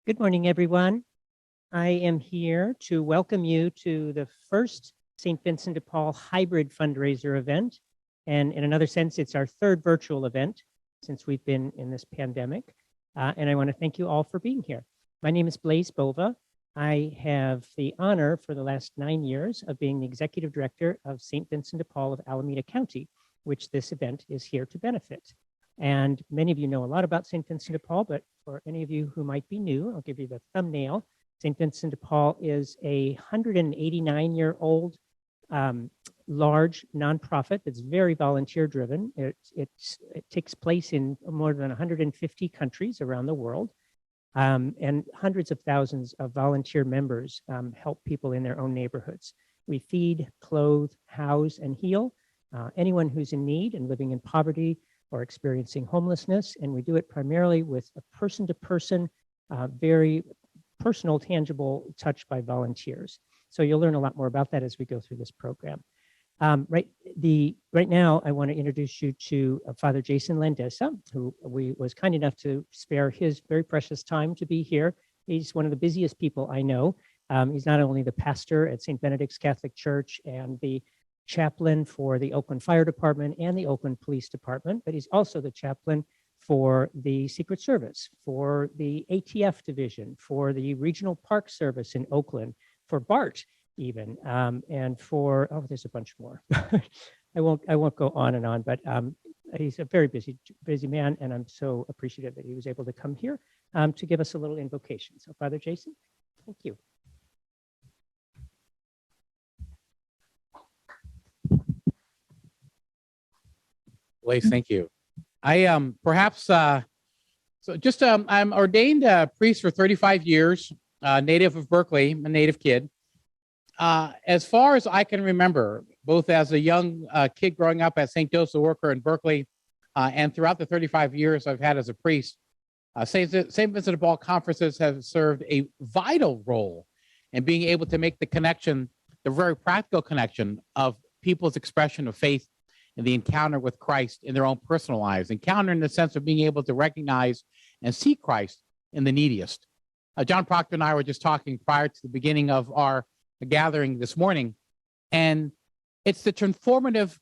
Good morning, everyone. I am here to welcome you to the first St. Vincent de Paul hybrid fundraiser event. And in another sense, it's our third virtual event since we've been in this pandemic. And I want to thank you all for being here. My name is Blaise Bova. I have the honor for the last 9 years of being the executive director of St. Vincent de Paul of Alameda County, which this event is here to benefit. And many of you know a lot about St. Vincent de Paul, but for any of you who might be new, I'll give you the thumbnail. St. Vincent de Paul is a 189-year-old large nonprofit that's very volunteer-driven. It takes place in more than 150 countries around the world, and hundreds of thousands of volunteer members help people in their own neighborhoods. We feed, clothe, house, and heal anyone who's in need and living in poverty or experiencing homelessness, and we do it primarily with a person-to-person, very personal, tangible touch by volunteers. So you'll learn a lot more about that as we go through this program. Right now, I want to introduce you to Father Jason Landesa, who was kind enough to spare his very precious time to be here. He's one of the busiest people I know. He's not only the pastor at St. Benedict's Catholic Church and the chaplain for the Oakland Fire Department and the Oakland Police Department, but he's also the chaplain for the Secret Service, for the ATF division, for the Regional Park Service in Oakland, for BART even, and for, oh, there's a bunch more. I won't go on and on, but he's a very busy man, and I'm so appreciative that he was able to come here to give us a little invocation. So Father Jason, thank you. Blaise, thank you. I I'm ordained priest for 35 years, native of Berkeley, a native kid. As far as I can remember, both as a young kid growing up at St. Joseph Worker in Berkeley, and throughout the 35 years I've had as a priest, St. Vincent de Paul conferences have served a vital role in being able to make the connection, the very practical connection of people's expression of faith and the encounter with Christ in their own personal lives. Encounter in the sense of being able to recognize and see Christ in the neediest. John Proctor and I were just talking prior to the beginning of our gathering this morning, and it's the transformative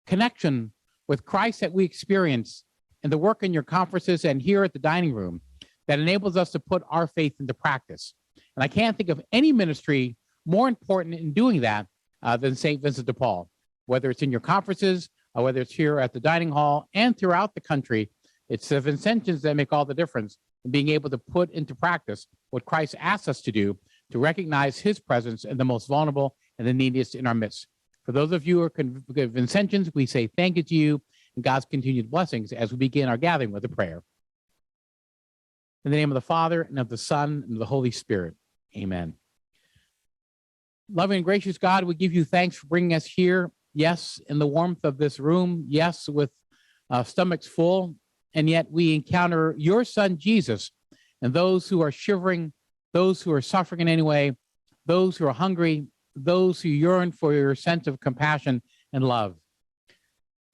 connection with Christ that we experience in the work in your conferences and here at the dining room that enables us to put our faith into practice. And I can't think of any ministry more important in doing that than St. Vincent de Paul. Whether it's in your conferences, or whether it's here at the dining hall and throughout the country, it's the Vincentians that make all the difference in being able to put into practice what Christ asks us to do, to recognize his presence in the most vulnerable and the neediest in our midst. For those of you who are Vincentians, we say thank you to you and God's continued blessings as we begin our gathering with a prayer. In the name of the Father, and of the Son, and of the Holy Spirit, amen. Loving and gracious God, we give you thanks for bringing us here. Yes, in the warmth of this room. Yes, with stomachs full. And yet we encounter your son, Jesus, and those who are shivering, those who are suffering in any way, those who are hungry, those who yearn for your sense of compassion and love.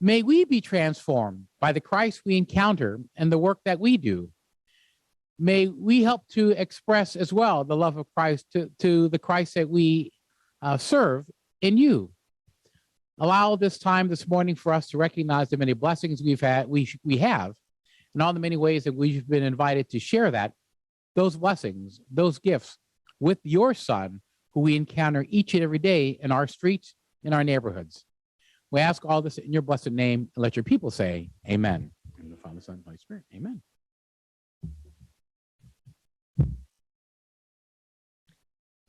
May we be transformed by the Christ we encounter and the work that we do. May we help to express as well the love of Christ to the Christ that we serve in you. Allow this time this morning for us to recognize the many blessings we have, and all the many ways that we've been invited to share those blessings, those gifts with your son, who we encounter each and every day in our streets, in our neighborhoods. We ask all this in your blessed name, and let your people say, amen. In the Father, Son, and Holy Spirit, amen.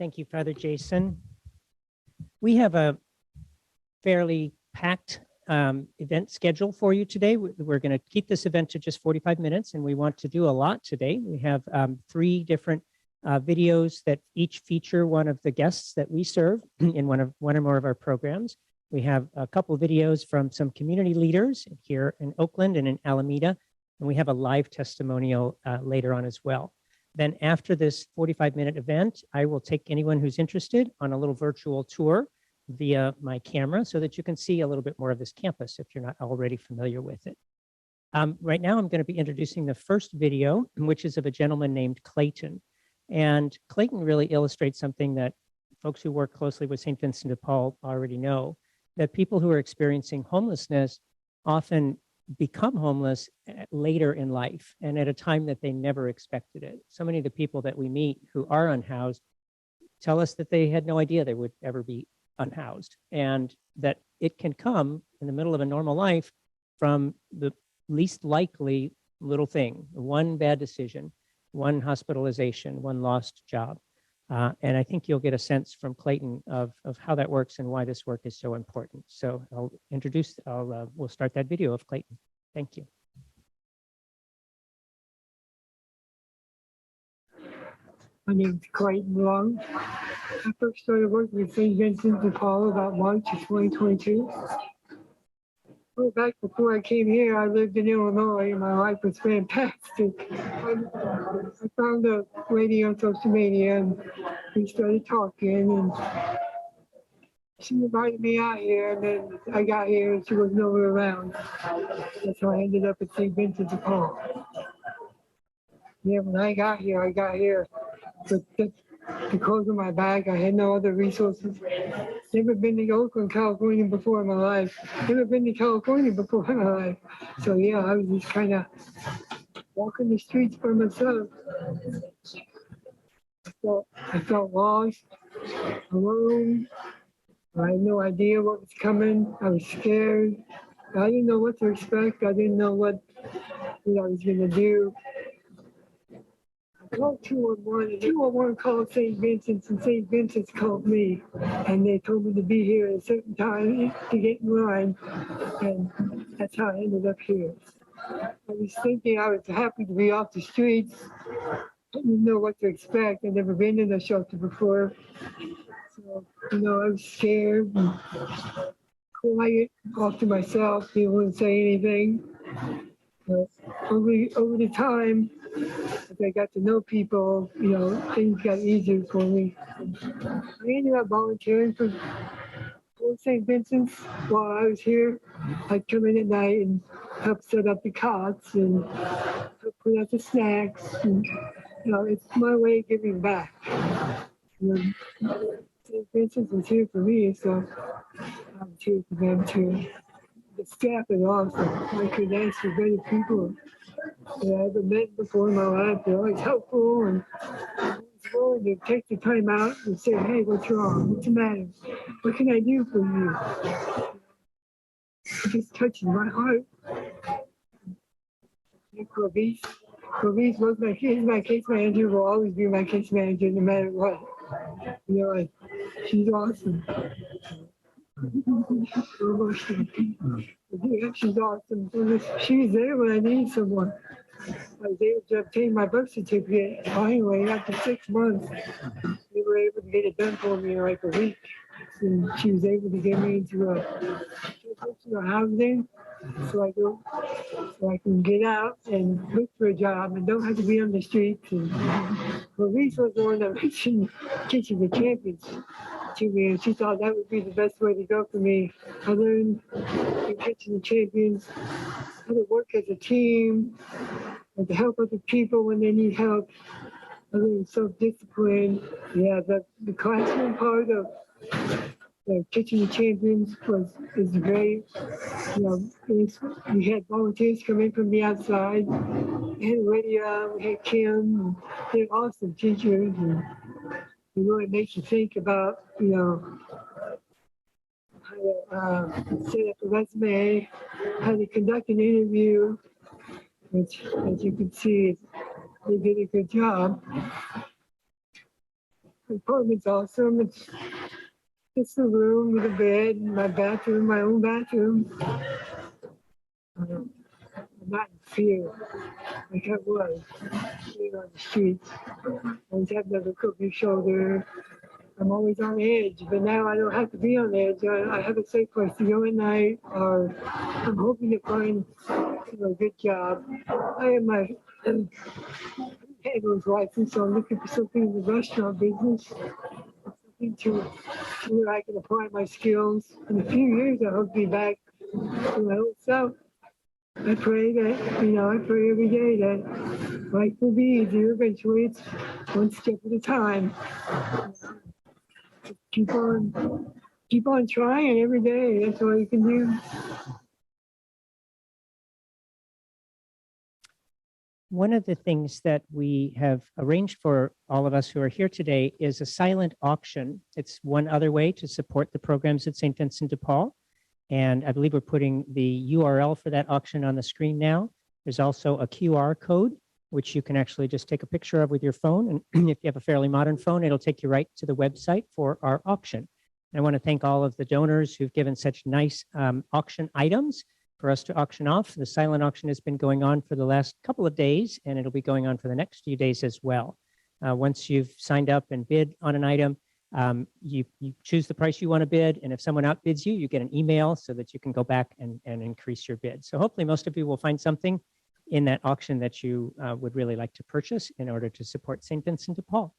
Thank you, Father Jason. We have a fairly packed event schedule for you today. We're going to keep this event to just 45 minutes, and we want to do a lot today. We have 3 different videos that each feature one of the guests that we serve in one or more of our programs. We have a couple of videos from some community leaders here in Oakland and in Alameda, and we have a live testimonial later on as well. Then after this 45-minute event, I will take anyone who's interested on a little virtual tour via my camera so that you can see a little bit more of this campus if you're not already familiar with it. Right now, I'm going to be introducing the first video, which is of a gentleman named Clayton. And Clayton really illustrates something that folks who work closely with St. Vincent de Paul already know, that people who are experiencing homelessness often become homeless later in life and at a time that they never expected it. So many of the people that we meet who are unhoused tell us that they had no idea they would ever be unhoused, and that it can come in the middle of a normal life from the least likely little thing, one bad decision, one hospitalization, one lost job. And I think you'll get a sense from Clayton of how that works and why this work is so important. So we'll start that video of Clayton. Thank you. My name is Clayton Long. I first started working with St. Vincent de Paul about March of 2022. Well, back before I came here, I lived in Illinois and my life was fantastic. I found a lady on social media and we started talking, and she invited me out here, and then I got here and she was nowhere around. That's how I ended up at St. Vincent de Paul. Yeah, when I got here with the clothes on my back. I had no other resources. Never been to Oakland, California before in my life. Never been to California before in my life. So yeah, I was just kind of walking the streets by myself. So I felt lost, alone. I had no idea what was coming. I was scared. I didn't know what to expect. I didn't know what I was going to do. I called 211, and 211 called St. Vincent's, and St. Vincent's called me, and they told me to be here at a certain time to get in line, and that's how I ended up here. I was thinking I was happy to be off the streets. I didn't know what to expect. I'd never been in a shelter before, so I was scared and quiet, off to myself. Didn't want to say anything. But over the time, as I got to know people, things got easier for me. I ended up volunteering for St. Vincent's while I was here. I'd come in at night and help set up the cots and help put out the snacks. And, it's my way of giving back. St. Vincent's was here for me, so I was here for them too. The staff is awesome. I could ask for better people that I ever met before in my life. They're always helpful and always willing to take the time out and say, hey, what's wrong? What's the matter? What can I do for you? It just touches my heart. And Corvise was my case manager, will always be my case manager no matter what. She's awesome. Yeah, she's awesome. She's there when I need someone. I was able to obtain my birth certificate finally after 6 months. They were able to get it done for me in like a week. And she was able to get me into a housing so I can get out and look for a job and don't have to be on the streets. And Maurice was the one that mentioned Kitchen the Champions to me, and she thought that would be the best way to go for me. I learned in Kitchen the Champions how to work as a team and to help other people when they need help. I learned self-discipline. Yeah, the classroom part of the Kitchen the Champions is great. We had volunteers come in from the outside. We had Lydia, we had Kim. They're awesome teachers, and it really makes you think about, how to set up a resume, how to conduct an interview, which, as you can see, they did a good job. The apartment's awesome. It's just a room with a bed, and my bathroom, my own bathroom. I'm not in fear like I was being on the streets. I always have another crooked shoulder. I'm always on edge, but now I don't have to be on edge. I have a safe place to go at night, or I'm hoping to find a good job. I have my handler's license, so I'm looking for something in the restaurant business. To where I can apply my skills. In a few years, I hope to be back to my old self. I pray that, I pray every day that life will be easier. Eventually, it's one step at a time. Keep on trying every day. That's all you can do. One of the things that we have arranged for all of us who are here today is a silent auction. It's one other way to support the programs at St. Vincent de Paul. And I believe we're putting the URL for that auction on the screen now. There's also a QR code, which you can actually just take a picture of with your phone. And if you have a fairly modern phone, it'll take you right to the website for our auction. And I want to thank all of the donors who've given such nice auction items for us to auction off. The silent auction has been going on for the last couple of days, and it'll be going on for the next few days as well. Once you've signed up and bid on an item, you choose the price you want to bid, and if someone outbids you, you get an email so that you can go back and increase your bid. So hopefully most of you will find something in that auction that you would really like to purchase in order to support St. Vincent de Paul.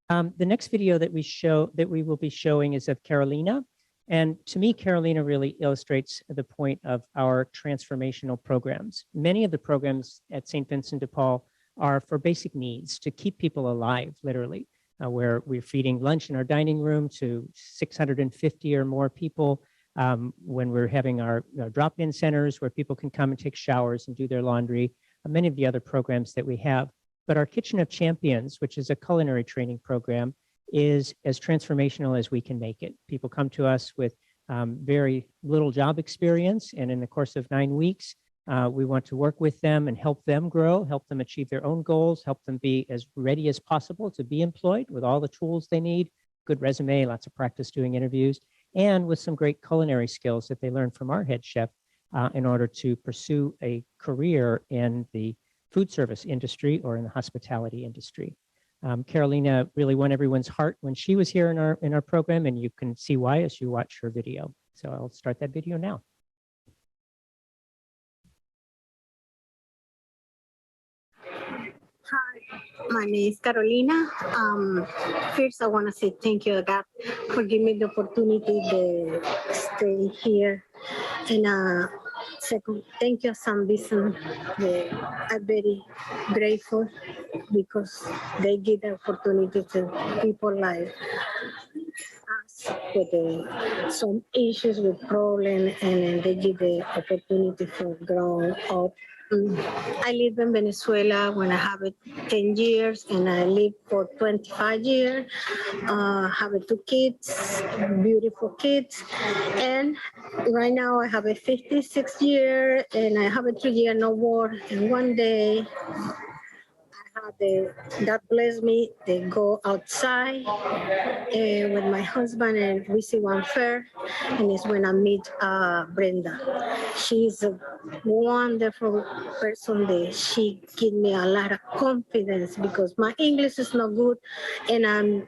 The next video that we will be showing is of Carolina. And to me, Carolina really illustrates the point of our transformational programs. Many of the programs at St. Vincent de Paul are for basic needs, to keep people alive, literally, where we're feeding lunch in our dining room to 650 or more people, when we're having our drop-in centers where people can come and take showers and do their laundry, many of the other programs that we have. But our Kitchen of Champions, which is a culinary training program, is as transformational as we can make it. People come to us with very little job experience, and in the course of 9 weeks, we want to work with them and help them grow, help them achieve their own goals, help them be as ready as possible to be employed with all the tools they need, good resume, lots of practice doing interviews, and with some great culinary skills that they learn from our head chef in order to pursue a career in the food service industry or in the hospitality industry. Carolina really won everyone's heart when she was here in our program, and you can see why as you watch her video. So I'll start that video now. Hi, my name is Carolina. First, I want to say thank you, God, for giving me the opportunity to stay here. And second, thank you, St. Vincent. I'm very grateful because they give the opportunity to people like us with some issues with problems, and they give the opportunity for growing up. I live in Venezuela when I have 10 years, and I live for 25 years. Have 2 kids, beautiful kids, and right now I have a 56 year, and I have 3 years no work. And one day, God blessed me to go outside with my husband, and we see one fair, and it's when I meet Brenda. She's a wonderful person. She gives me a lot of confidence because my English is not good, and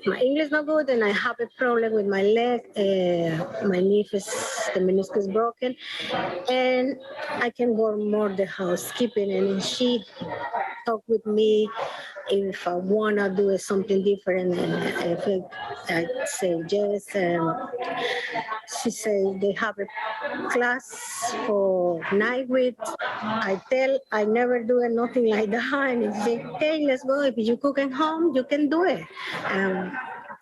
my English is not good, and I have a problem with my leg. My knee the meniscus is broken, and I can work more the housekeeping, and she talked with me if I want to do something different, and if I say yes. And she said they have a class for 9 weeks. I tell I never do nothing like that, and she said, okay, let's go. If you cook at home, you can do it. And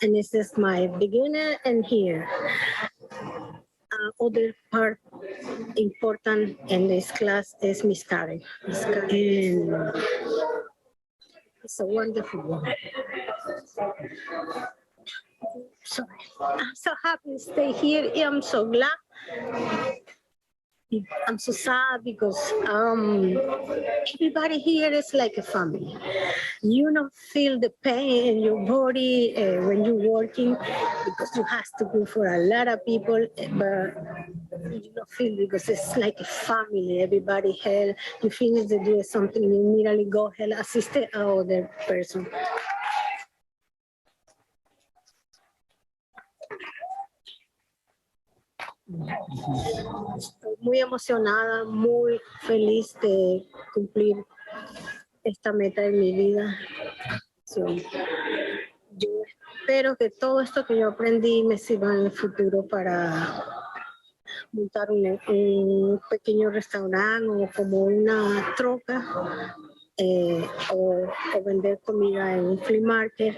this is my beginner and here. Other part important in this class is Miss Karen. Miss Karen, it's a wonderful woman. So I'm so happy to stay here. I'm so glad. I'm so sad because everybody here is like a family. You don't feel the pain in your body when you're working because you have to go for a lot of people, but you don't feel because it's like a family. Everybody help. You finish to do something, you immediately go help, assist the other person. Estoy muy emocionada, muy feliz de cumplir esta meta de mi vida. Yo espero que todo esto que yo aprendí me sirva en el futuro para montar un pequeño restaurante o como una troca o vender comida en un flea market.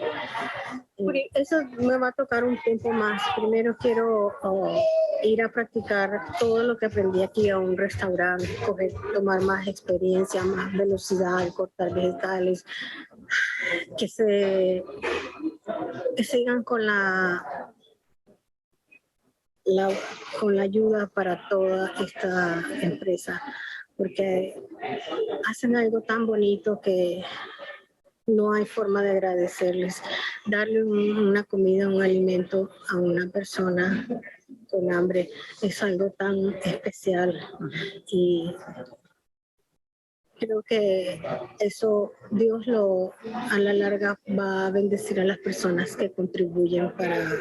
Eso me va a tocar un tiempo más. Primero quiero ir a practicar todo lo que aprendí aquí a un restaurante, tomar más experiencia, más velocidad, cortar vegetales, que sigan con con la ayuda para toda esta empresa, porque hacen algo tan bonito que no hay forma de agradecerles. Darle una comida, un alimento a una persona con hambre es algo tan especial y creo que eso Dios a la larga va a bendecir a las personas que contribuyen para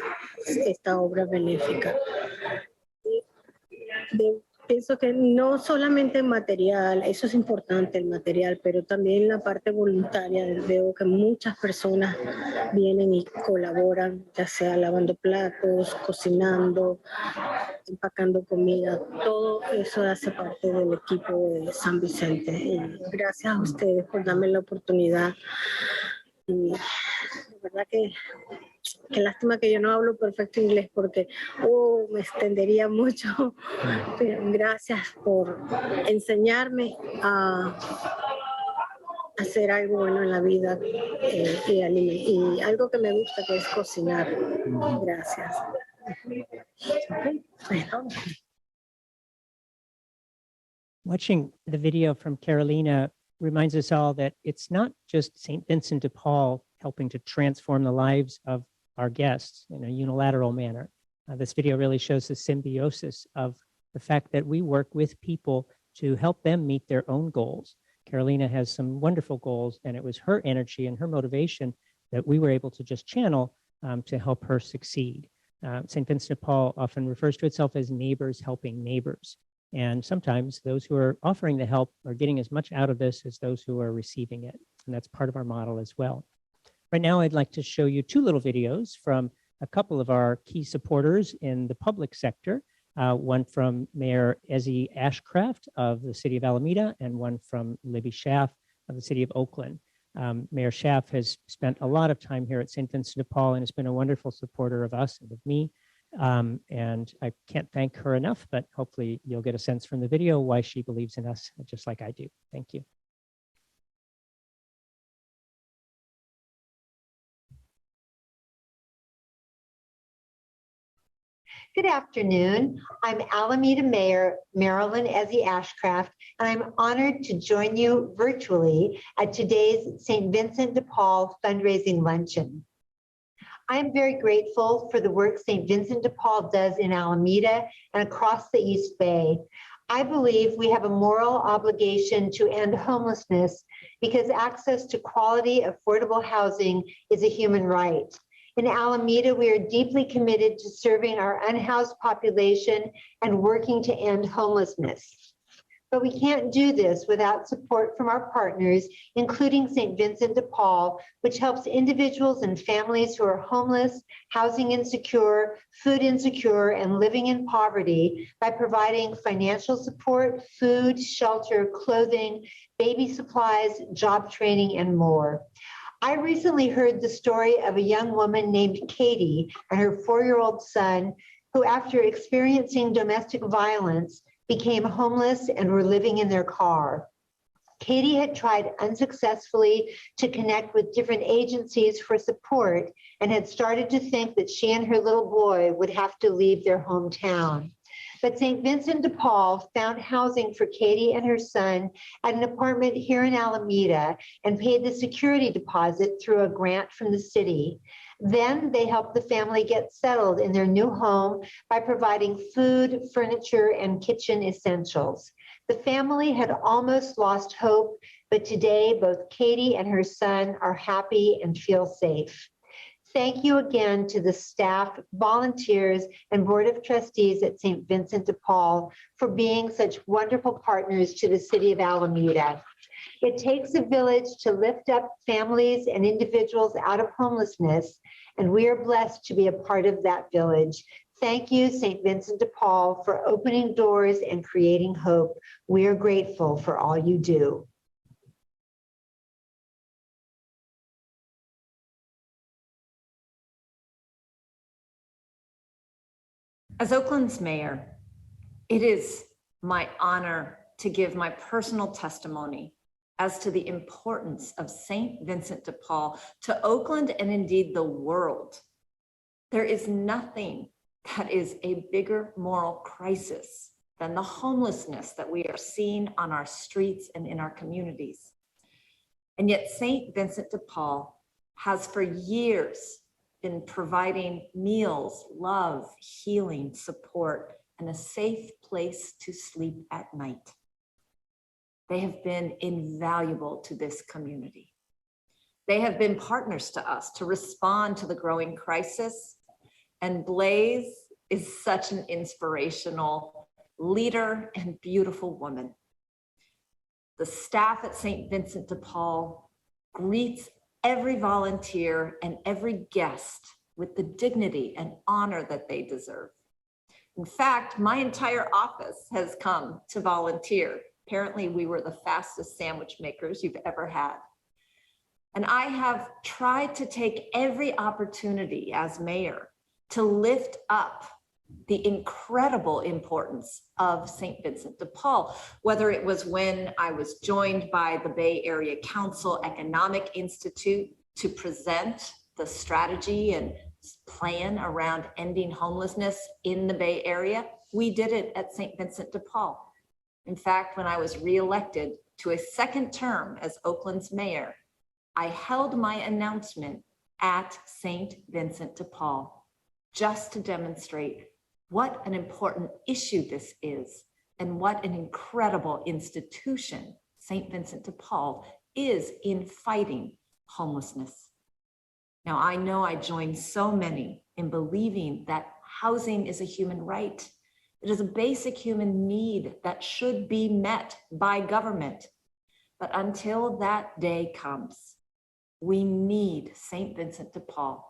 esta obra benéfica. Pienso que no solamente el material, eso es importante el material, pero también la parte voluntaria. Veo que muchas personas vienen y colaboran, ya sea lavando platos, cocinando, empacando comida. Todo eso hace parte del equipo de San Vicente. Y gracias a ustedes por darme la oportunidad. Y de verdad que qué lástima que yo no hablo perfecto inglés porque me extendería mucho. Pero gracias por enseñarme a hacer algo bueno en la vida y algo que me gusta, que es cocinar. Gracias. Watching the video from Carolina reminds us all that it's not just St. Vincent de Paul helping to transform the lives of our guests in a unilateral manner. This video really shows the symbiosis of the fact that we work with people to help them meet their own goals. Carolina has some wonderful goals, and it was her energy and her motivation that we were able to just channel to help her succeed. St. Vincent de Paul often refers to itself as neighbors helping neighbors. And sometimes those who are offering the help are getting as much out of this as those who are receiving it. And that's part of our model as well. Right now, I'd like to show you two little videos from a couple of our key supporters in the public sector. One from Mayor Ezzy Ashcraft of the city of Alameda and one from Libby Schaff of the city of Oakland. Mayor Schaff has spent a lot of time here at St. Vincent de Paul and has been a wonderful supporter of us and of me. And I can't thank her enough, but hopefully you'll get a sense from the video why she believes in us just like I do. Thank you. Good afternoon. I'm Alameda Mayor Marilyn Ezzy Ashcraft, and I'm honored to join you virtually at today's St. Vincent de Paul fundraising luncheon. I am very grateful for the work St. Vincent de Paul does in Alameda and across the East Bay. I believe we have a moral obligation to end homelessness because access to quality, affordable housing is a human right. In Alameda, we are deeply committed to serving our unhoused population and working to end homelessness. But we can't do this without support from our partners, including St. Vincent de Paul, which helps individuals and families who are homeless, housing insecure, food insecure, and living in poverty by providing financial support, food, shelter, clothing, baby supplies, job training, and more. I recently heard the story of a young woman named Katie and her 4-year-old son, who after experiencing domestic violence, became homeless and were living in their car. Katie had tried unsuccessfully to connect with different agencies for support and had started to think that she and her little boy would have to leave their hometown. But St. Vincent de Paul found housing for Katie and her son at an apartment here in Alameda and paid the security deposit through a grant from the city. Then they helped the family get settled in their new home by providing food, furniture, and kitchen essentials. The family had almost lost hope, but today both Katie and her son are happy and feel safe. Thank you again to the staff, volunteers, and Board of Trustees at St. Vincent de Paul for being such wonderful partners to the city of Alameda. It takes a village to lift up families and individuals out of homelessness, and we are blessed to be a part of that village. Thank you, St. Vincent de Paul, for opening doors and creating hope. We are grateful for all you do. As Oakland's mayor, it is my honor to give my personal testimony as to the importance of St. Vincent de Paul to Oakland and indeed the world. There is nothing that is a bigger moral crisis than the homelessness that we are seeing on our streets and in our communities. And yet St. Vincent de Paul has for years been providing meals, love, healing, support, and a safe place to sleep at night. They have been invaluable to this community. They have been partners to us to respond to the growing crisis. And Blaze is such an inspirational leader and beautiful woman. The staff at St. Vincent de Paul greets every volunteer and every guest with the dignity and honor that they deserve. In fact, my entire office has come to volunteer. Apparently, we were the fastest sandwich makers you've ever had. And I have tried to take every opportunity as mayor to lift up the incredible importance of St. Vincent de Paul, whether it was when I was joined by the Bay Area Council Economic Institute to present the strategy and plan around ending homelessness in the Bay Area. We did it at St. Vincent de Paul. In fact, when I was reelected to a second term as Oakland's mayor, I held my announcement at St. Vincent de Paul just to demonstrate what an important issue this is and what an incredible institution St. Vincent de Paul is in fighting homelessness. Now, I know I join so many in believing that housing is a human right. It is a basic human need that should be met by government. But until that day comes, we need St. Vincent de Paul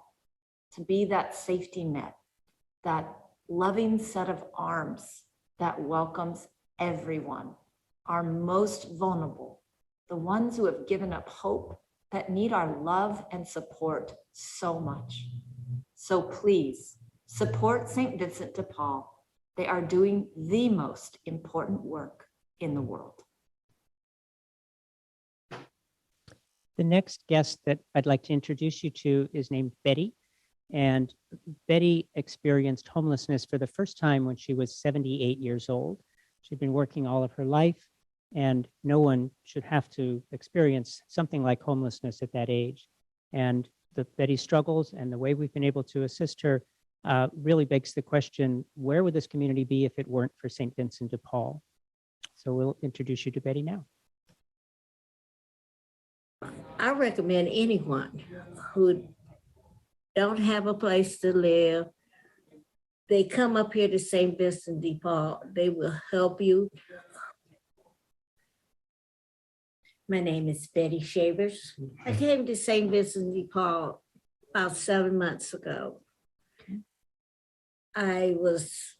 to be that safety net, that loving set of arms that welcomes everyone, our most vulnerable, the ones who have given up hope, that need our love and support so much. So please support St. Vincent de Paul. They are doing the most important work in the world. The next guest that I'd like to introduce you to is named Betty. And Betty experienced homelessness for the first time when she was 78 years old. She'd been working all of her life, and no one should have to experience something like homelessness at that age. And Betty's struggles and the way we've been able to assist her really begs the question, where would this community be if it weren't for St. Vincent de Paul? So we'll introduce you to Betty now. I recommend anyone who don't have a place to live, they come up here to St. Vincent de Paul. They will help you. My name is Betty Shavers. I came to St. Vincent de Paul about 7 months ago. I was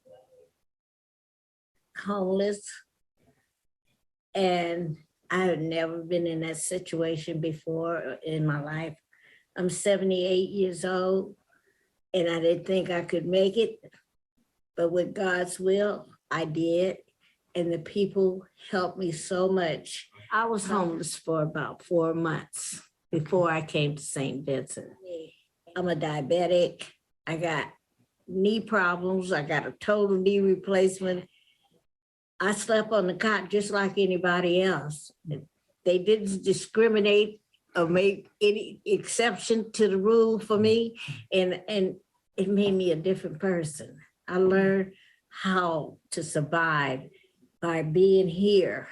homeless and I had never been in that situation before in my life. I'm 78 years old and I didn't think I could make it, but with God's will, I did. And the people helped me so much. I was homeless for about 4 months before I came to St. Vincent. I'm a diabetic. I got knee problems. I got a total knee replacement. I slept on the cot just like anybody else. They didn't discriminate or make any exception to the rule for me. And it made me a different person. I learned how to survive by being here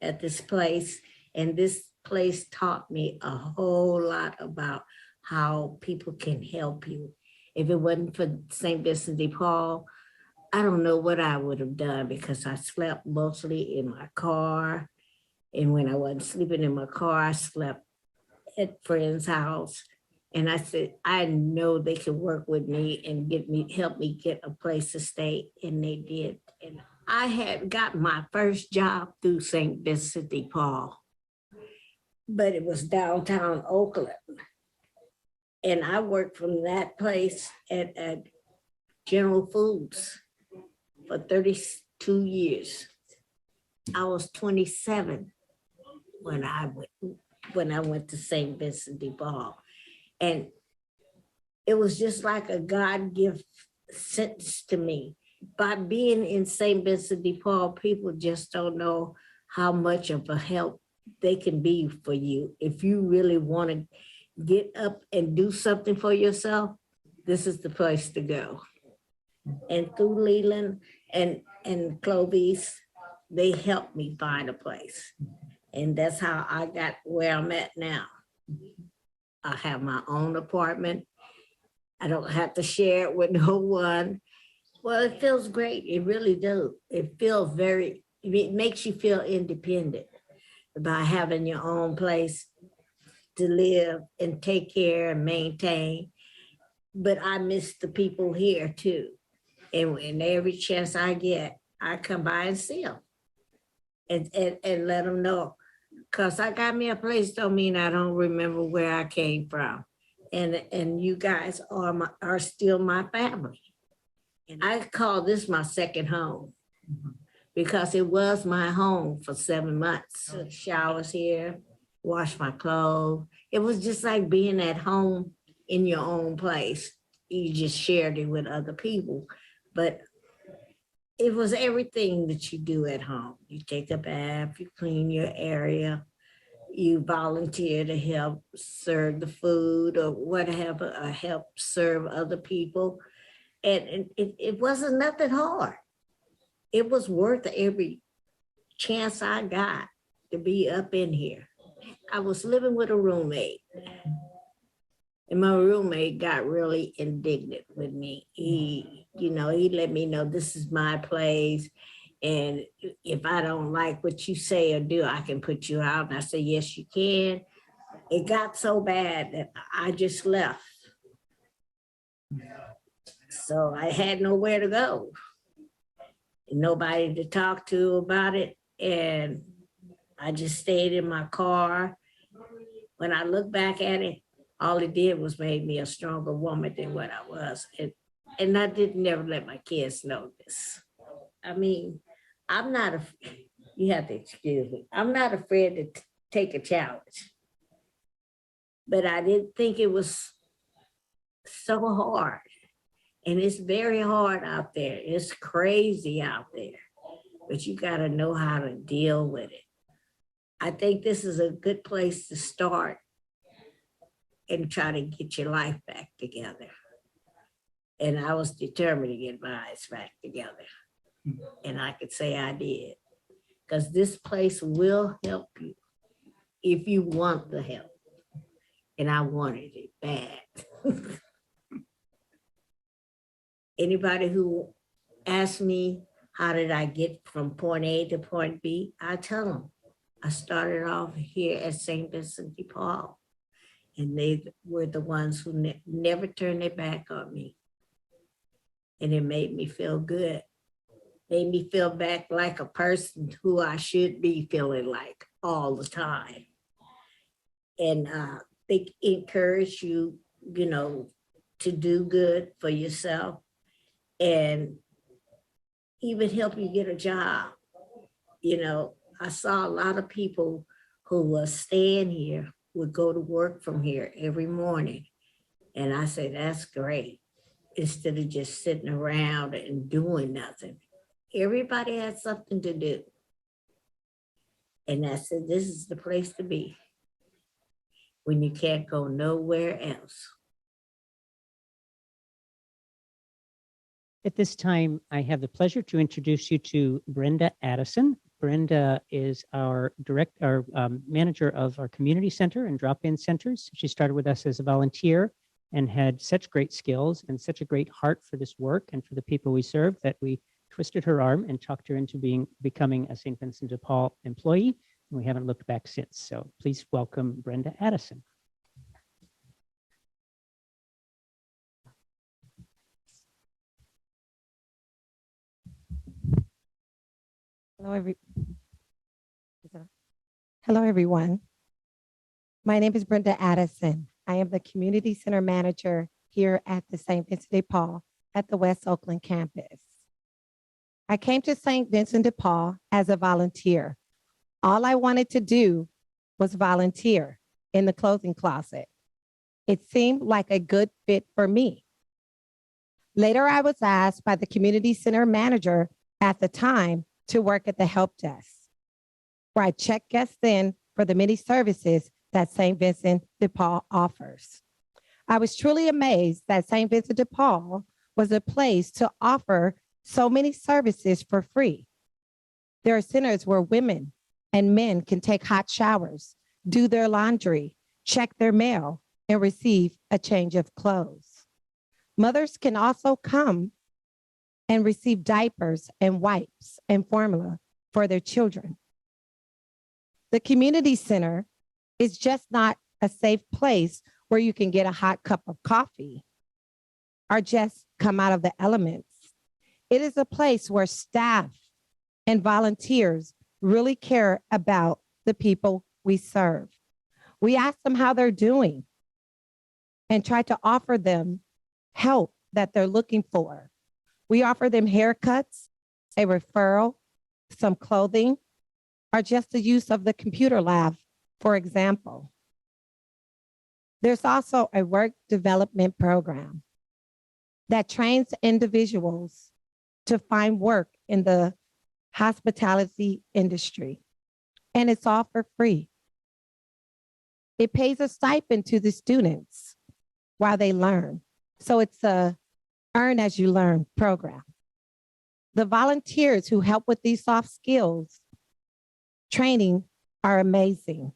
at this place. And this place taught me a whole lot about how people can help you. If it wasn't for St. Vincent de Paul, I don't know what I would have done because I slept mostly in my car. And when I wasn't sleeping in my car, I slept at friend's house. And I said, I know they could work with me and help me get a place to stay. And they did. And I had got my first job through St. Vincent de Paul, but it was downtown Oakland. And I worked from that place at General Foods for 32 years. I was 27 when I went to St. Vincent de Paul. And it was just like a God gift sentence to me. By being in St. Vincent de Paul, people just don't know how much of a help they can be for you. If you really want to get up and do something for yourself, this is the place to go. And through Leland and Clovis, they helped me find a place. And that's how I got where I'm at now. I have my own apartment. I don't have to share it with no one. Well, it feels great. It really does. It makes you feel independent by having your own place to live and take care and maintain. But I miss the people here too. And every chance I get, I come by and see them and let them know. Because I got me a place don't mean I don't remember where I came from. And you guys are still my family. And I call this my second home because it was my home for 7 months. Showers here, wash my clothes. It was just like being at home in your own place. You just shared it with other people. But it was everything that you do at home. You take a bath, you clean your area, you volunteer to help serve the food or whatever, or help serve other people. And it wasn't nothing hard. It was worth every chance I got to be up in here. I was living with a roommate. And my roommate got really indignant with me. He let me know this is my place. And if I don't like what you say or do, I can put you out. And I said, yes, you can. It got so bad that I just left. So I had nowhere to go. Nobody to talk to about it. And I just stayed in my car. When I look back at it, all it did was made me a stronger woman than what I was. And I did never let my kids know this. I mean, you have to excuse me. I'm not afraid to take a challenge. But I didn't think it was so hard. And it's very hard out there. It's crazy out there. But you got to know how to deal with it. I think this is a good place to start and try to get your life back together. And I was determined to get my life back together. And I could say I did. Because this place will help you if you want the help. And I wanted it bad. Anybody who asks me, how did I get from point A to point B? I tell them, I started off here at St. Vincent de Paul. And they were the ones who never turned their back on me. And it made me feel good. Made me feel back like a person who I should be feeling like all the time. And they encourage you, to do good for yourself and even help you get a job. I saw a lot of people who were staying here would go to work from here every morning. And I said, that's great. Instead of just sitting around and doing nothing. Everybody has something to do. And I said, this is the place to be when you can't go nowhere else. At this time, I have the pleasure to introduce you to Brenda Addison. Brenda is our manager of our community center and drop-in centers. She started with us as a volunteer and had such great skills and such a great heart for this work and for the people we serve that we twisted her arm and talked her into becoming a St. Vincent de Paul employee. And we haven't looked back since. So please welcome Brenda Addison. Hello, Hello, everyone. My name is Brenda Addison. I am the Community Center Manager here at the St. Vincent de Paul at the West Oakland campus. I came to St. Vincent de Paul as a volunteer. All I wanted to do was volunteer in the clothing closet. It seemed like a good fit for me. Later, I was asked by the Community Center Manager at the time to work at the help desk, where I check guests in for the many services that St. Vincent de Paul offers. I was truly amazed that St. Vincent de Paul was a place to offer so many services for free. There are centers where women and men can take hot showers, do their laundry, check their mail, and receive a change of clothes. Mothers can also come and receive diapers and wipes and formula for their children. The community center is just not a safe place where you can get a hot cup of coffee or just come out of the elements. It is a place where staff and volunteers really care about the people we serve. We ask them how they're doing and try to offer them help that they're looking for. We offer them haircuts, a referral, some clothing, or just the use of the computer lab, for example. There's also a work development program that trains individuals to find work in the hospitality industry, and it's all for free. It pays a stipend to the students while they learn. So it's a earn as you learn program. The volunteers who help with these soft skills training are amazing.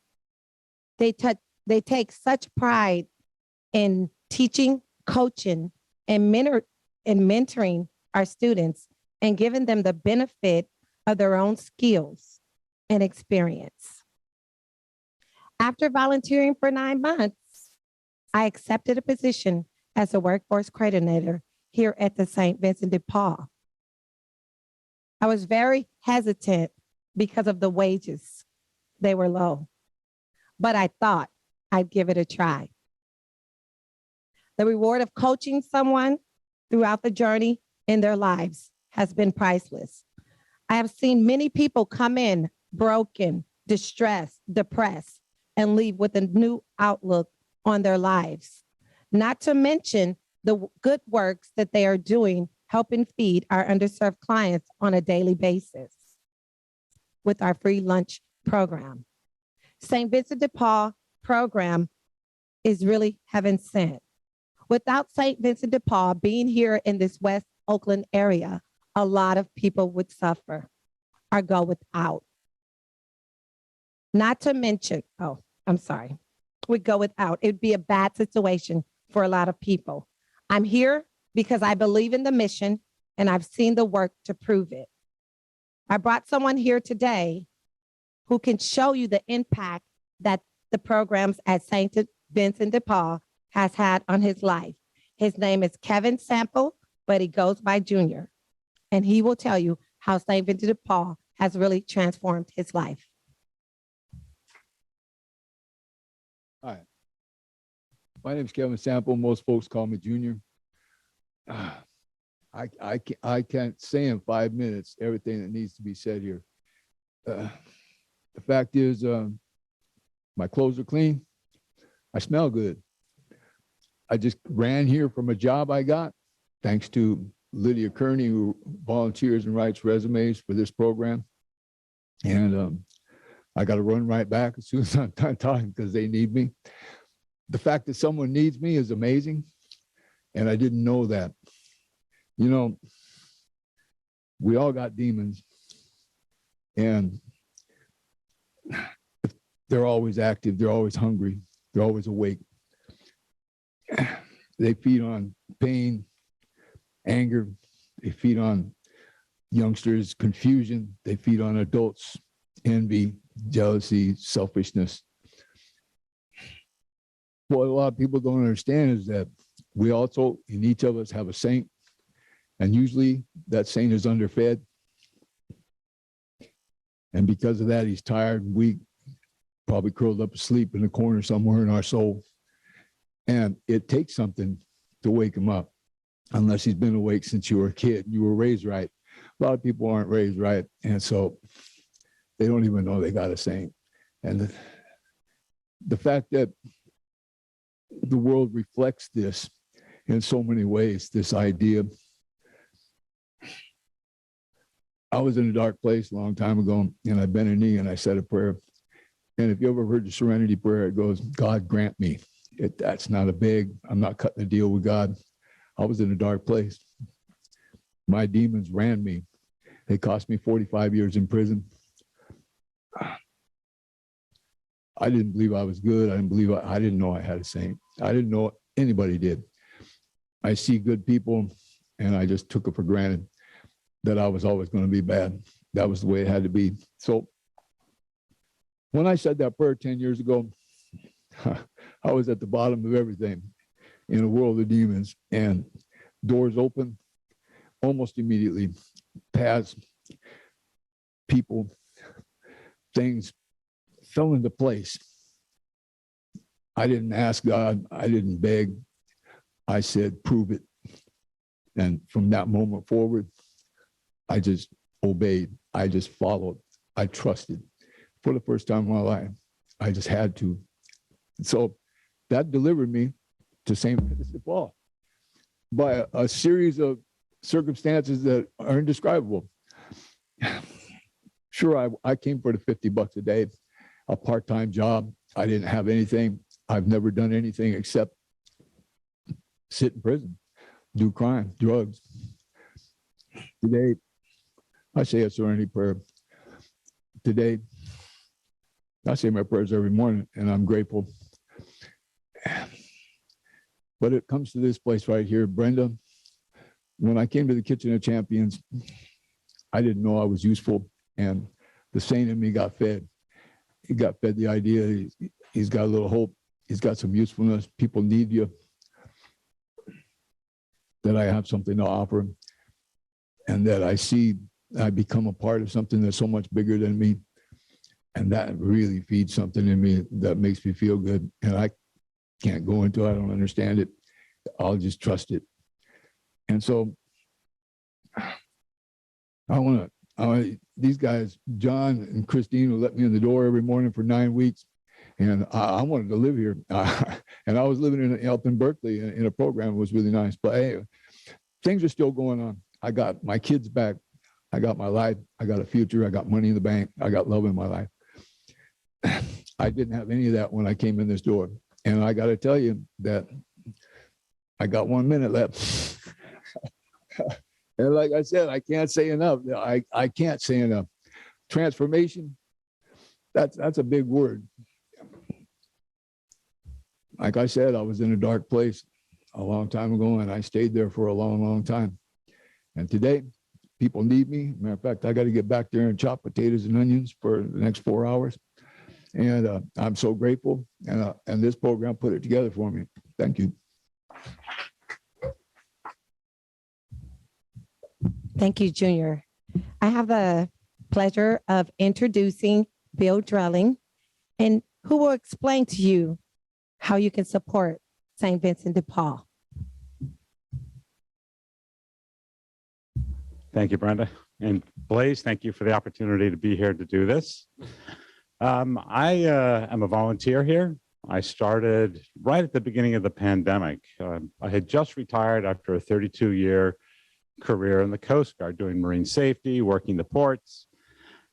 They take such pride in teaching, coaching, and mentoring our students and giving them the benefit of their own skills and experience. After volunteering for 9 months, I accepted a position as a workforce coordinator here at the St. Vincent de Paul. I was very hesitant because of the wages. They were low, but I thought I'd give it a try. The reward of coaching someone throughout the journey in their lives has been priceless. I have seen many people come in broken, distressed, depressed, and leave with a new outlook on their lives. Not to mention the good works that they are doing, helping feed our underserved clients on a daily basis with our free lunch program. St. Vincent de Paul program is really heaven sent. Without St. Vincent de Paul being here in this West Oakland area, a lot of people would suffer or go without. Not to mention, would go without. It'd be a bad situation for a lot of people. I'm here because I believe in the mission and I've seen the work to prove it. I brought someone here today who can show you the impact that the programs at St. Vincent de Paul has had on his life. His name is Kevin Sample, but he goes by Junior. And he will tell you how St. Vincent de Paul has really transformed his life. Hi, my name is Kevin Sample. Most folks call me Junior. I can't say in 5 minutes everything that needs to be said here. The fact is, my clothes are clean. I smell good. I just ran here from a job I got, thanks to Lydia Kearney, who volunteers and writes resumes for this program. And I got to run right back as soon as I'm done talking because they need me. The fact that someone needs me is amazing. And I didn't know that. You know, we all got demons. And they're always active. They're always hungry. They're always awake. They feed on pain, anger. They feed on youngsters' confusion. They feed on adults' envy, jealousy, selfishness. What a lot of people don't understand is that we also, in each of us, have a saint. And usually that saint is underfed. And because of that, he's tired, weak, probably curled up asleep in the corner somewhere in our soul. And it takes something to wake him up, unless he's been awake since you were a kid. You were raised right. A lot of people aren't raised right. And so they don't even know they got a saint. And the fact that the world reflects this in so many ways, this idea. I was in a dark place a long time ago, and I bent a knee and I said a prayer. And if you ever heard the serenity prayer, it goes, God grant me. That's not a big, I'm not cutting a deal with God. I was in a dark place. My demons ran me. They cost me 45 years in prison. I didn't believe I was good. I didn't know I had a saint. I didn't know anybody did. I see good people, and I just took it for granted that I was always going to be bad. That was the way it had to be. So when I said that prayer 10 years ago, I was at the bottom of everything in a world of demons, and doors open almost immediately. Paths, people, things fell into place. I didn't ask God. I didn't beg. I said, prove it. And from that moment forward, I just obeyed. I just followed. I trusted. For the first time in my life, I just had to. So that delivered me to St. Vincent de Paul by a series of circumstances that are indescribable. Sure, I came for the $50 a day, a part-time job. I didn't have anything. I've never done anything except sit in prison, do crime, drugs. Today, I say a serenity prayer. Today, I say my prayers every morning, and I'm grateful. But it comes to this place right here, Brenda. When I came to the Kitchen of Champions, I didn't know I was useful, and the saint in me got fed. He got fed the idea. He's got a little hope. He's got some usefulness. People need you. That I have something to offer, and that I become a part of something that's so much bigger than me. And that really feeds something in me that makes me feel good. And I can't go into it. I don't understand it. I'll just trust it. And so these guys, John and Christine, will let me in the door every morning for 9 weeks. And I wanted to live here. And I was living up in Berkeley in a program. It was really nice. But hey, things are still going on. I got my kids back. I got my life. I got a future. I got money in the bank. I got love in my life. I didn't have any of that when I came in this door. And I got to tell you that I got 1 minute left. And like I said, I can't say enough. I can't say enough. Transformation, that's a big word. Like I said, I was in a dark place a long time ago, and I stayed there for a long, long time. And today, people need me. Matter of fact, I got to get back there and chop potatoes and onions for the next 4 hours. And I'm so grateful. And this program put it together for me. Thank you. Thank you, Junior. I have the pleasure of introducing Bill Drelling, and who will explain to you how you can support St. Vincent de Paul. Thank you, Brenda. And Blaze, thank you for the opportunity to be here to do this. I am a volunteer here. I started right at the beginning of the pandemic. I had just retired after a 32-year career in the Coast Guard, doing marine safety, working the ports.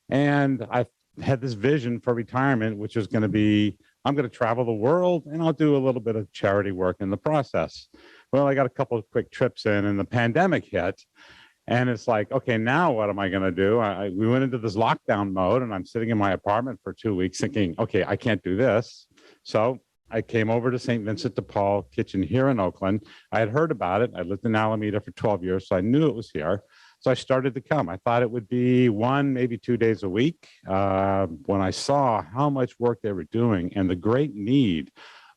And I had this vision for retirement, which was going to be, I'm going to travel the world and I'll do a little bit of charity work in the process. Well, I got a couple of quick trips in and the pandemic hit. And it's like, okay, now what am I going to do? We went into this lockdown mode, and I'm sitting in my apartment for 2 weeks thinking, okay, I can't do this. So I came over to St. Vincent de Paul Kitchen here in Oakland. I had heard about it. I lived in Alameda for 12 years, so I knew it was here. So I started to come. I thought it would be 1, maybe 2 days a week. When I saw how much work they were doing and the great need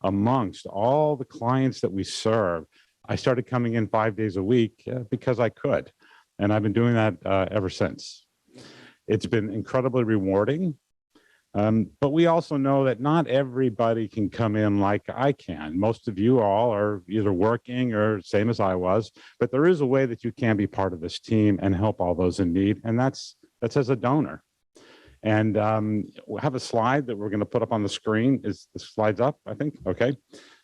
amongst all the clients that we serve, I started coming in 5 days a week because I could. And I've been doing that ever since. It's been incredibly rewarding. But we also know that not everybody can come in like I can. Most of you all are either working or same as I was, but there is a way that you can be part of this team and help all those in need, and that's as a donor. And we'll have a slide that we're going to put up on the screen. Is the slides up, I think? Okay.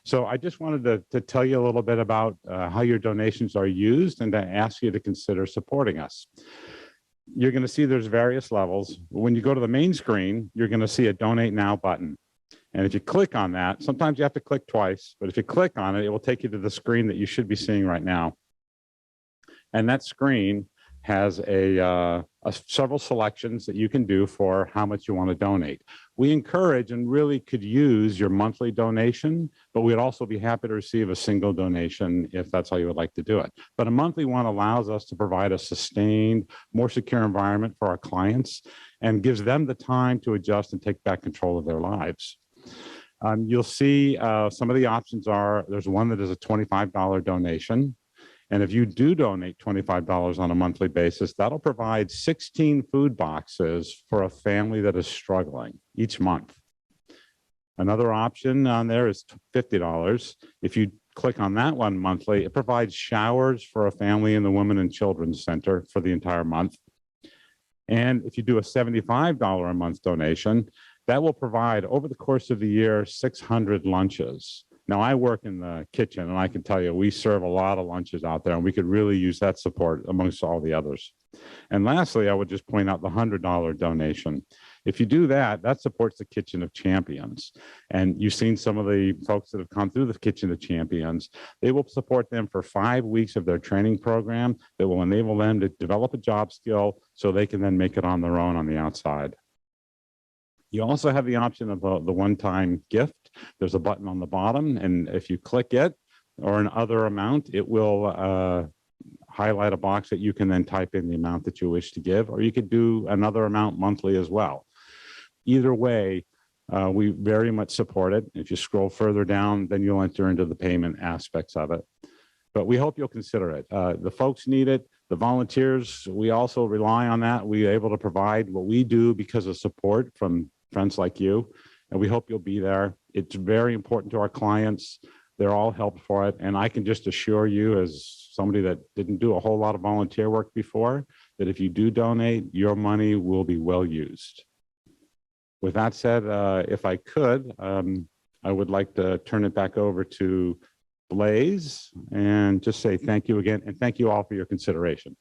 So I just wanted to tell you a little bit about how your donations are used and to ask you to consider supporting us. You're going to see there's various levels. When you go to the main screen, you're going to see a Donate Now button. And if you click on that, sometimes you have to click twice, but if you click on it, it will take you to the screen that you should be seeing right now. And that screen has several selections that you can do for how much you want to donate. We encourage and really could use your monthly donation, but we'd also be happy to receive a single donation if that's how you would like to do it. But a monthly one allows us to provide a sustained, more secure environment for our clients and gives them the time to adjust and take back control of their lives. You'll see some of the options are, there's one that is a $25 donation. And if you do donate $25 on a monthly basis, that'll provide 16 food boxes for a family that is struggling each month. Another option on there is $50. If you click on that one monthly, it provides showers for a family in the Women and Children's Center for the entire month. And if you do a $75 a month donation, that will provide over the course of the year 600 lunches. Now, I work in the kitchen, and I can tell you, we serve a lot of lunches out there, and we could really use that support amongst all the others. And lastly, I would just point out the $100 donation. If you do that, that supports the Kitchen of Champions. And you've seen some of the folks that have come through the Kitchen of Champions. They will support them for 5 weeks of their training program that will enable them to develop a job skill so they can then make it on their own on the outside. You also have the option of the one-time gift. There's a button on the bottom, and if you click it or an other amount, it will highlight a box that you can then type in the amount that you wish to give, or you could do another amount monthly as well. Either way, we very much support it. If you scroll further down, then you'll enter into the payment aspects of it. But we hope you'll consider it. The folks need it. The volunteers, we also rely on that. We're able to provide what we do because of support from friends like you, and we hope you'll be there. It's very important to our clients. They're all helped for it, and I can just assure you, as somebody that didn't do a whole lot of volunteer work before, that if you do donate, your money will be well used. With that said, if I could, I would like to turn it back over to Blaze and just say thank you again, and thank you all for your consideration.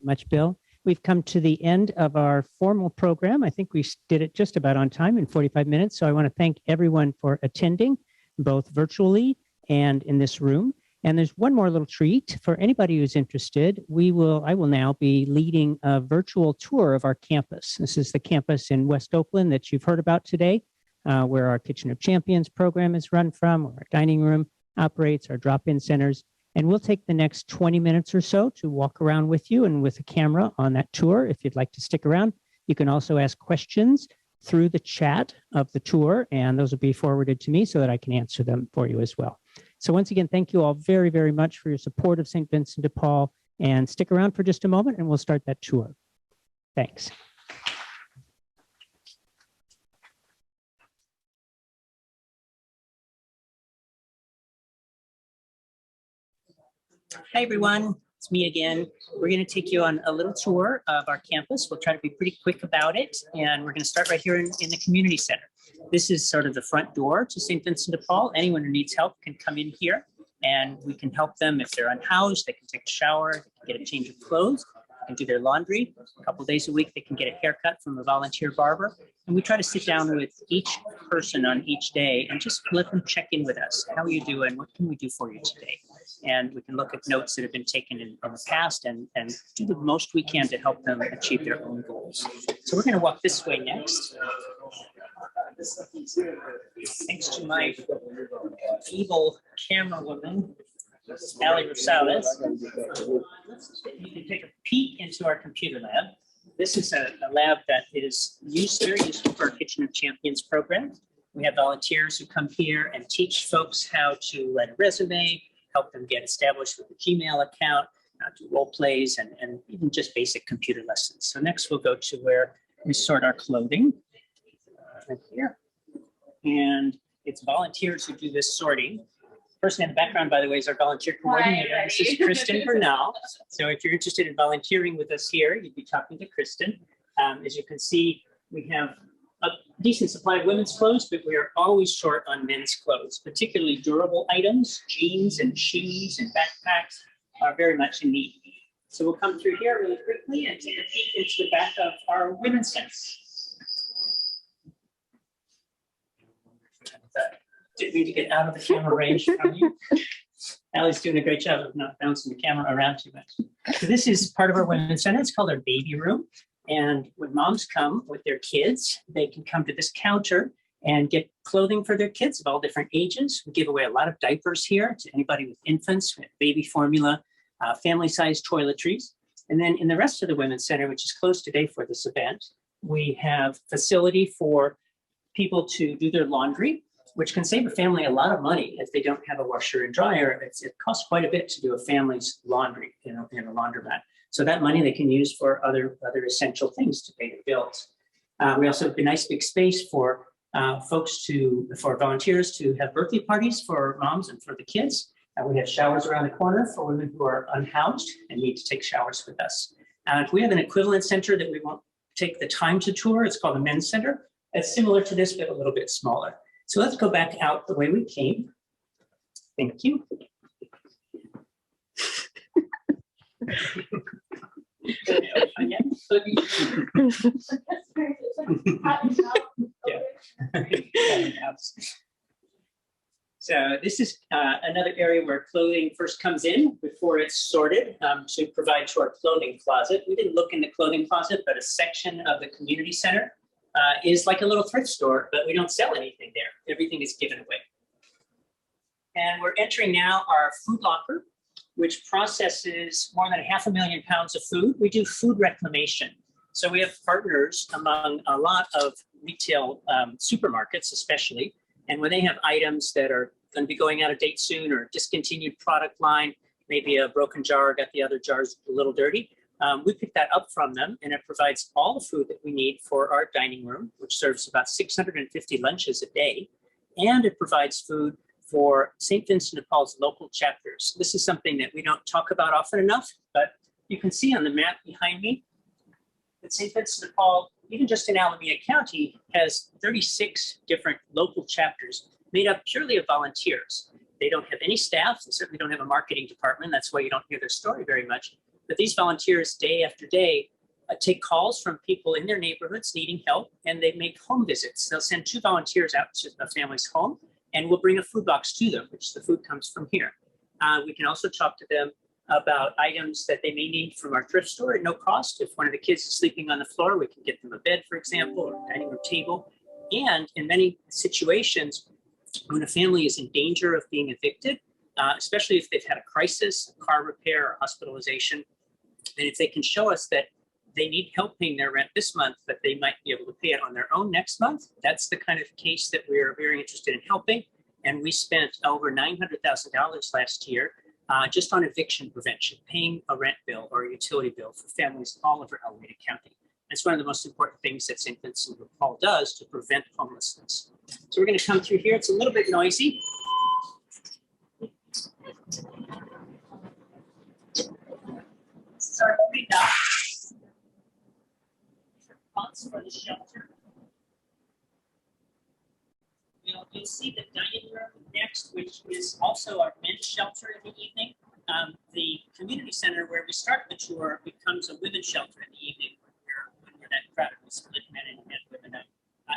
Much, Bill. We've come to the end of our formal program. I think we did it just about on time in 45 minutes. So I want to thank everyone for attending, both virtually and in this room. And there's one more little treat for anybody who's interested. I will now be leading a virtual tour of our campus. This is the campus in West Oakland that you've heard about today, where our Kitchen of Champions program is run from, where our dining room operates, our drop-in centers. And we'll take the next 20 minutes or so to walk around with you and with a camera on that tour. If you'd like to stick around, you can also ask questions through the chat of the tour, and those will be forwarded to me so that I can answer them for you as well. So once again, thank you all very, very much for your support of St. Vincent de Paul, and stick around for just a moment and we'll start that tour. Thanks. Hi, everyone. It's me again. We're going to take you on a little tour of our campus. We'll try to be pretty quick about it. And we're going to start right here in the community center. This is sort of the front door to St. Vincent de Paul. Anyone who needs help can come in here and we can help them. If they're unhoused, they can take a shower, they can get a change of clothes, they can do their laundry. A couple of days a week, they can get a haircut from a volunteer barber. And we try to sit down with each person on each day and just let them check in with us. How are you doing? What can we do for you today? And we can look at notes that have been taken in the past and do the most we can to help them achieve their own goals. So we're going to walk this way next. Thanks to my evil camera woman, Ali Rosales. You can take a peek into our computer lab. This is a lab that is very useful for our Kitchen of Champions program. We have volunteers who come here and teach folks how to write a resume, help them get established with a Gmail account, do role plays, and even just basic computer lessons. So next we'll go to where we sort our clothing right here. And it's volunteers who do this sorting. Person in the background, by the way, is our volunteer coordinator. Right. This is Kristen Bernal. So if you're interested in volunteering with us here, you'd be talking to Kristen. As you can see, we have a decent supply of women's clothes, but we are always short on men's clothes, particularly durable items. Jeans and shoes and backpacks are very much in need. So we'll come through here really quickly and take a peek into the back of our women's center. Didn't mean to get out of the camera range from you. Allie's doing a great job of not bouncing the camera around too much. So this is part of our women's center. It's called our baby room. And when moms come with their kids, they can come to this counter and get clothing for their kids of all different ages. We give away a lot of diapers here to anybody with infants, with baby formula, family-sized toiletries. And then in the rest of the women's center, which is closed today for this event, we have facility for people to do their laundry, which can save a family a lot of money if they don't have a washer and dryer. It costs quite a bit to do a family's laundry in a laundromat. So that money they can use for other essential things to pay the bills. We also have a nice big space for volunteers to have birthday parties for moms and for the kids. We have showers around the corner for women who are unhoused and need to take showers with us. We have an equivalent center that we won't take the time to tour. It's called the Men's Center. It's similar to this, but a little bit smaller. So let's go back out the way we came. Thank you. So this is another area where clothing first comes in before it's sorted to provide to our clothing closet. We didn't look in the clothing closet, but a section of the community center is like a little thrift store, but we don't sell anything there. Everything is given away. And we're entering now our food locker, which processes more than 500,000 pounds of food. We do food reclamation. So we have partners among a lot of retail supermarkets, especially. And when they have items that are going to be going out of date soon or discontinued product line, maybe a broken jar, got the other jars a little dirty, we pick that up from them, and it provides all the food that we need for our dining room, which serves about 650 lunches a day. And it provides food for St. Vincent de Paul's local chapters. This is something that we don't talk about often enough, but you can see on the map behind me that St. Vincent de Paul, even just in Alameda County, has 36 different local chapters made up purely of volunteers. They don't have any staff. They certainly don't have a marketing department. That's why you don't hear their story very much. But these volunteers, day after day, take calls from people in their neighborhoods needing help, and they make home visits. They'll send 2 volunteers out to a family's home, and we'll bring a food box to them, which the food comes from here. We can also talk to them about items that they may need from our thrift store at no cost. If one of the kids is sleeping on the floor, we can get them a bed, for example, or a dining room table. And in many situations, when a family is in danger of being evicted, especially if they've had a crisis, a car repair, or hospitalization, and if they can show us that they need help paying their rent this month, but they might be able to pay it on their own next month, that's the kind of case that we're very interested in helping. And we spent over $900,000 last year just on eviction prevention, paying a rent bill or a utility bill for families all over Alameda County. It's one of the most important things that St. Vincent de Paul does to prevent homelessness. So we're going to come through here. It's a little bit noisy. Sorry, for the shelter. You'll see the dining room next, which is also our men's shelter in the evening. The community center where we start the tour becomes a women's shelter in the evening when we're that crowded. We split men and women up.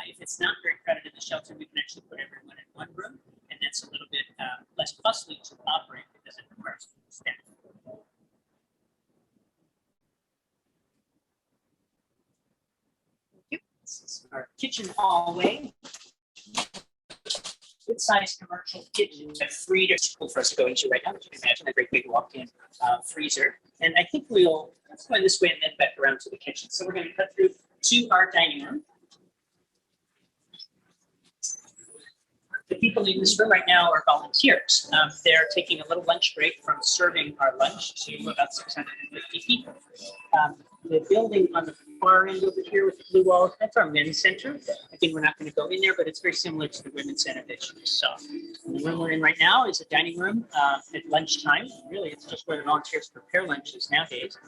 If it's not very crowded in the shelter, we can actually put everyone in one room, and that's a little bit less costly to operate because it requires staff. This is our kitchen hallway. Good sized commercial kitchen, a freezer for us to go into right now. As you can imagine, a great big walk-in freezer. And I think let's go this way and then back around to the kitchen. So we're going to cut through to our dining room. The people in this room right now are volunteers. They're taking a little lunch break from serving our lunch to about 650 people. The building on the far end over here with the blue walls, that's our men's center. Again, we're not going to go in there, but it's very similar to the women's center that you saw. And the room we're in right now is a dining room at lunchtime. Really, it's just where the volunteers prepare lunches nowadays.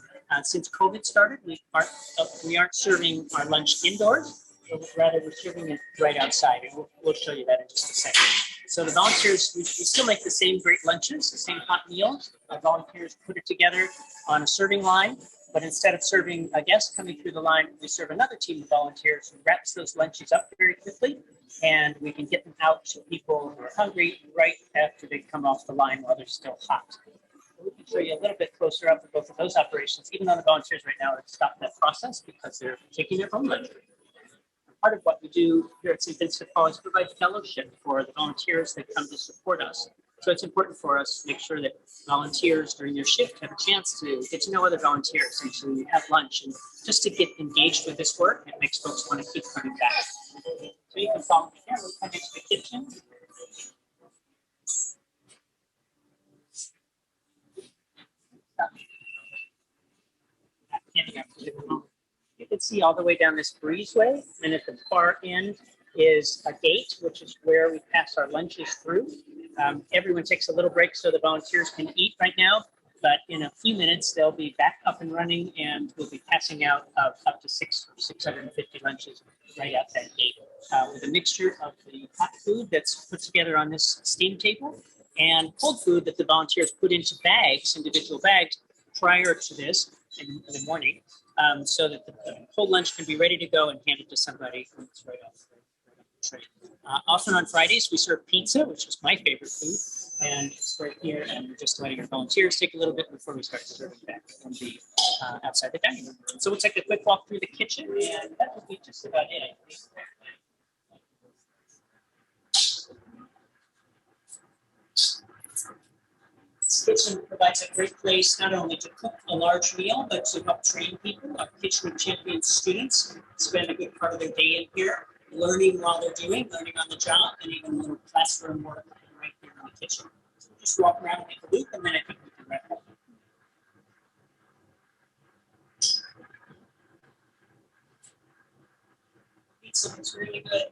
Since COVID started, we aren't serving our lunch indoors, but rather we're serving it right outside. And we'll show you that in just a second. So the volunteers, we still make the same great lunches, the same hot meals. Our volunteers put it together on a serving line. But instead of serving a guest coming through the line, we serve another team of volunteers who wraps those lunches up very quickly, and we can get them out to people who are hungry right after they come off the line while they're still hot. We can show you a little bit closer up at both of those operations, even though the volunteers right now have stopped that process because they're taking their own lunch. Part of what we do here at St. Vincent de Paul is provide fellowship for the volunteers that come to support us. So it's important for us to make sure that volunteers during their shift have a chance to get to know other volunteers and to have lunch and just to get engaged with this work. It makes folks want to keep coming back. So you can follow me here. We'll come into the kitchen. You can see all the way down this breezeway, and at the far end is a gate, which is where we pass our lunches through. Everyone takes a little break so the volunteers can eat right now, but in a few minutes they'll be back up and running, and we'll be passing out up to 650 lunches right out that gate with a mixture of the hot food that's put together on this steam table and cold food that the volunteers put into bags, individual bags, prior to this in the morning, so that the cold lunch can be ready to go and handed to somebody who's right off the train. Often on Fridays, we serve pizza, which is my favorite food, and it's right here, and we're just letting our volunteers take a little bit before we start serving back from the outside the dining room. So we'll take a quick walk through the kitchen, and that will be just about it, I think. This kitchen provides a great place not only to cook a large meal, but to help train people. Our Kitchen Champion students spend a good part of their day in here, learning while they're learning on the job, and even a little classroom work right here in the kitchen. So we'll just walk around and make a loop, and then I think we can wrap up. Pizza is really good.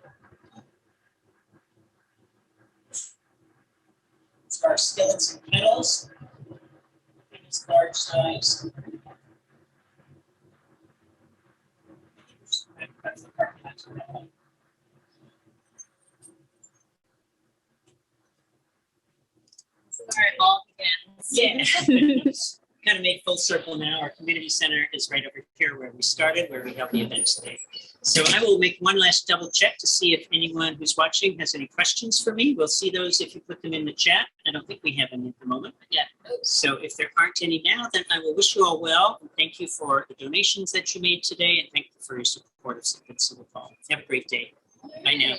It's our skillets and kettles. It's large size. Where it all begins. Yeah. Kind of make full circle now. Our community center is right over here where we started, where we held the event today. So I will make one last double check to see if anyone who's watching has any questions for me. We'll see those if you put them in the chat. I don't think we have any at the moment. But yeah. So if there aren't any now, then I will wish you all well. And thank you for the donations that you made today, and thank you for your support of St. Vincent de Paul. Have a great day. Bye now.